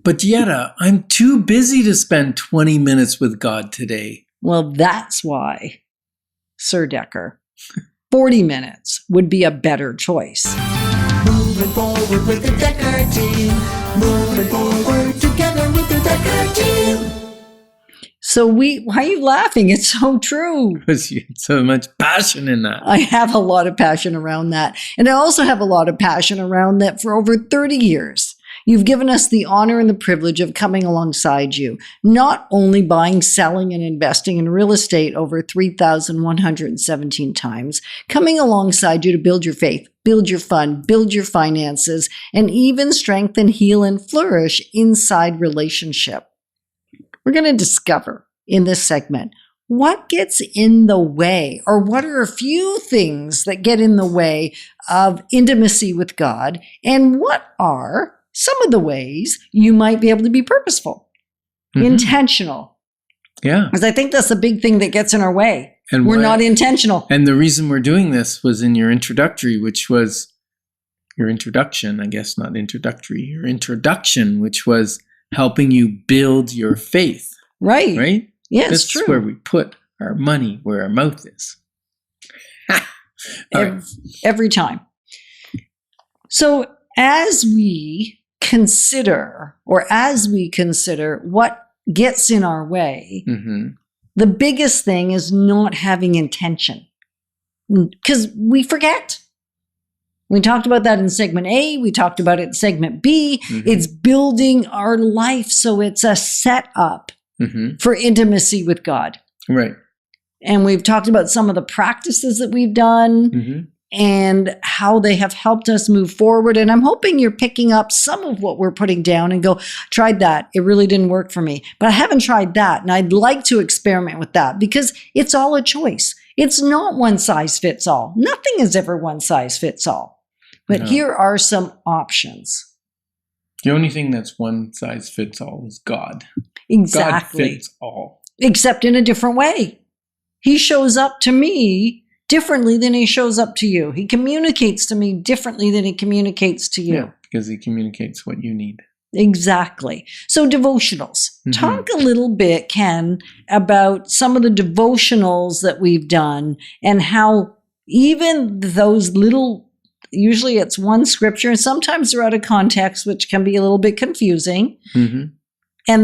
But Yetta, I'm too busy to spend 20 minutes with God today. Well, that's why, Sir Decker, 40 minutes would be a better choice. Moving forward with the Decker team. Moving forward together with the Decker team. So why are you laughing? It's so true. Because you had so much passion in that. I have a lot of passion around that. And I also have a lot of passion around that for over 30 years. You've given us the honor and the privilege of coming alongside you, not only buying, selling, and investing in real estate over 3,117 times, coming alongside you to build your faith, build your fund, build your finances, and even strengthen, heal, and flourish inside relationship. We're going to discover in this segment what gets in the way, or what are a few things that get in the way of intimacy with God, and what are some of the ways you might be able to be purposeful, intentional. Yeah. Because I think that's the big thing that gets in our way. And we're not intentional. And the reason we're doing this was in your introductory, which was your introduction, I guess, not introductory, your introduction, which was helping you build your faith. Right. Right? Yeah, This it's true. is where we put our money where our mouth is. Every time. So as we consider what gets in our way, the biggest thing is not having intention, because we forget. We talked about that in segment A. We talked about it in segment B. It's building our life so it's a setup for intimacy with God. Right. And we've talked about some of the practices that we've done and how they have helped us move forward. And I'm hoping you're picking up some of what we're putting down and go, tried that. It really didn't work for me. But I haven't tried that. And I'd like to experiment with that, because it's all a choice. It's not one size fits all. Nothing is ever one size fits all. But here are some options. The only thing that's one size fits all is God. Exactly. God fits all. Except in a different way. He shows up to me differently than he shows up to you. He communicates to me differently than he communicates to you. Yeah, because he communicates what you need. Exactly. So devotionals. Talk a little bit, Ken, about some of the devotionals that we've done and how even those little, usually it's one scripture, and sometimes they're out of context, which can be a little bit confusing. And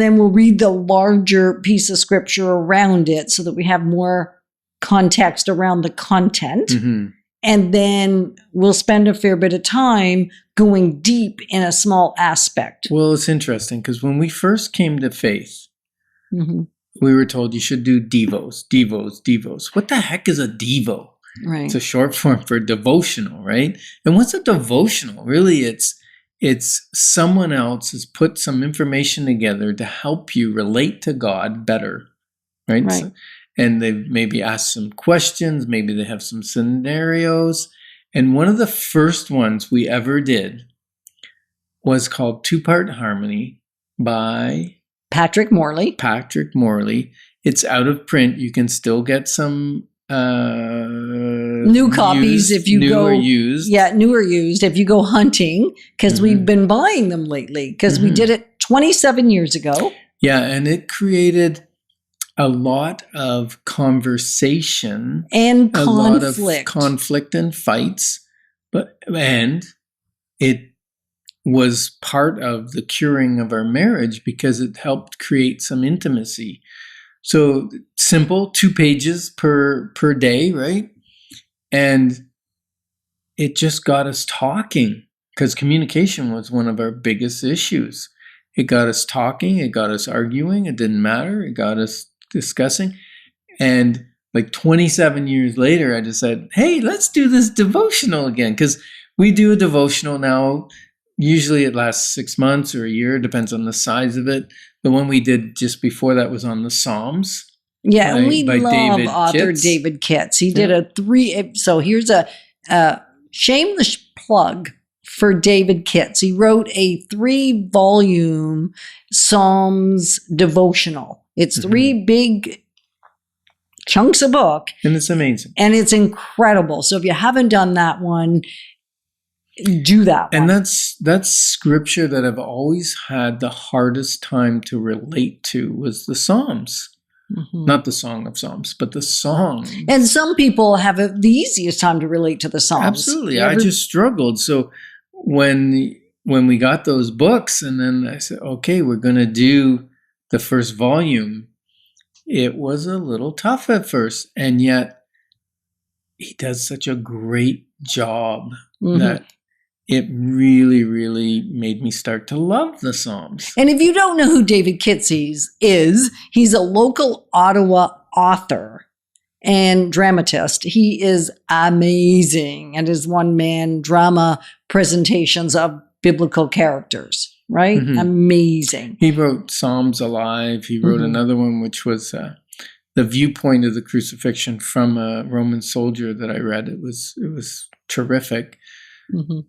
then we'll read the larger piece of scripture around it so that we have more context around the content. And then we'll spend a fair bit of time going deep in a small aspect. Well, it's interesting because when we first came to faith, we were told you should do devos. What the heck is a devo? Right. It's a short form for devotional, right? And what's a devotional? Really, it's someone else has put some information together to help you relate to God better, right? Right. So, and they've maybe asked some questions, maybe they have some scenarios. And one of the first ones we ever did was called Two-Part Harmony by Patrick Morley. It's out of print. You can still get some new copies if you go used. Yeah, new or used if you go hunting, because we've been buying them lately because we did it 27 years ago. Yeah, and it created a lot of conversation and conflict. A lot of conflict and fights, and it was part of the curing of our marriage because it helped create some intimacy. So simple, 2 pages per day, right? And it just got us talking, because communication was one of our biggest issues. It got us talking, it got us arguing, it didn't matter, it got us discussing. And like 27 years later, I just said, hey, let's do this devotional again, because we do a devotional now. Usually it lasts 6 months or a year, depends on the size of it. The one we did just before that was on the Psalms. Yeah, and we love David author Kitts. David Kitts. He did a 3, so here's a shameless plug for David Kitts. He wrote a 3-volume Psalms devotional. It's 3 big chunks of book. And it's amazing. And it's incredible. So if you haven't done that one, do that one. And that's scripture that I've always had the hardest time to relate to was the Psalms. Mhm. Not the Song of Psalms, but the song. And some people have the easiest time to relate to the Psalms. Absolutely. I just struggled. So when we got those books and then I said, okay, we're going to do the first volume, it was a little tough at first. And yet he does such a great job that it really, really made me start to love the Psalms. And if you don't know who David Kitces is, he's a local Ottawa author and dramatist. He is amazing at his one-man drama presentations of biblical characters, right? Mhm. Amazing. He wrote Psalms Alive. He wrote another one, which was the viewpoint of the crucifixion from a Roman soldier that I read. It was terrific. Mhm.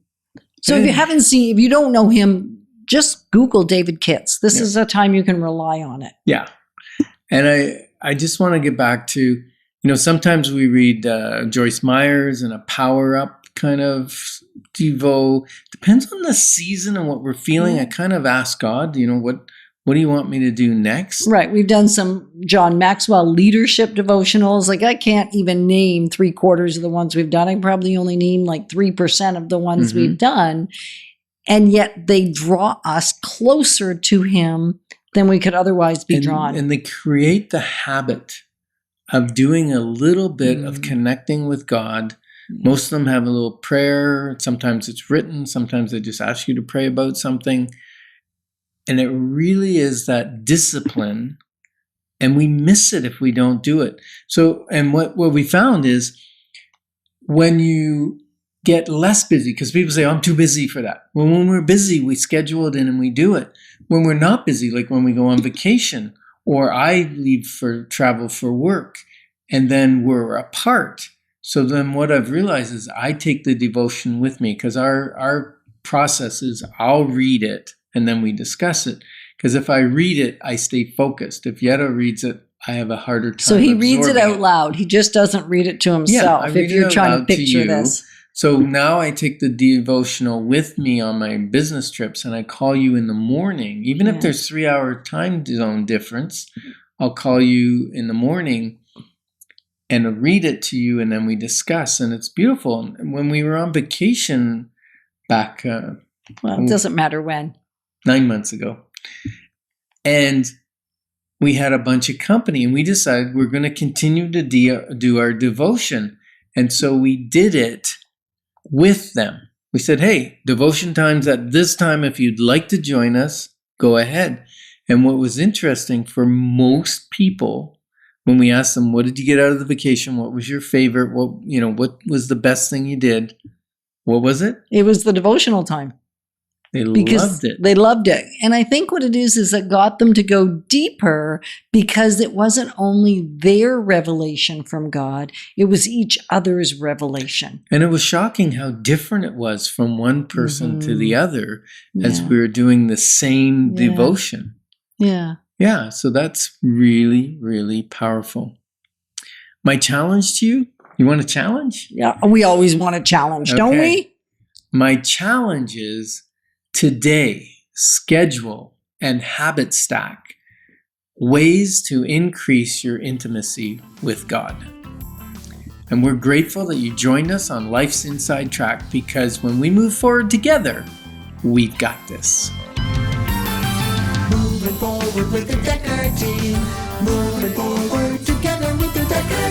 So if you don't know him, just Google David Kitts. This is a time you can rely on it. Yeah. And I just want to get back to, sometimes we read Joyce Myers and a power up kind of devo. Depends on the season and what we're feeling. I kind of ask God, what do you want me to do next? Right. We've done some John Maxwell leadership devotionals. Like I can't even name 3/4 of the ones we've done. I probably only name like 3% of the ones we've done. And yet they draw us closer to him than we could otherwise be drawn. And they create the habit of doing a little bit of connecting with God. Most of them have a little prayer. Sometimes it's written. Sometimes they just ask you to pray about something. And it really is that discipline, and we miss it if we don't do it. So, and what we found is when you get less busy, because people say, I'm too busy for that. Well, when we're busy, we schedule it in and we do it. When we're not busy, like when we go on vacation, or I leave for travel for work, and then we're apart. So then what I've realized is I take the devotion with me, because our process is I'll read it, and then we discuss it. Because if I read it, I stay focused. If Yetta reads it, I have a harder time. So he reads it absorbing out loud. He just doesn't read it to himself. I read If it you're out trying to loud picture you. this. So now I take the devotional with me on my business trips, and I call you in the morning. Even if there's 3-hour time zone difference, I'll call you in the morning and read it to you, and then we discuss. And it's beautiful. And when we were on vacation back... Well, it doesn't matter when. 9 months ago. And we had a bunch of company, and we decided we're going to continue to do our devotion. And so we did it with them. We said, hey, devotion time's at this time. If you'd like to join us, go ahead. And what was interesting for most people, when we asked them, what did you get out of the vacation? What was your favorite? What was the best thing you did? What was it? It was the devotional time. They loved it. They loved it. And I think what it is it got them to go deeper, because it wasn't only their revelation from God, it was each other's revelation. And it was shocking how different it was from one person to the other as we were doing the same devotion. Yeah. Yeah, so that's really, really powerful. My challenge to you want a challenge? Yeah, we always want a challenge, don't we? My challenge is today, schedule and habit stack ways to increase your intimacy with God. And we're grateful that you joined us on Life's Inside Track, because when we move forward together, we've got this. Moving forward with the Decker team. Moving forward together with the Decker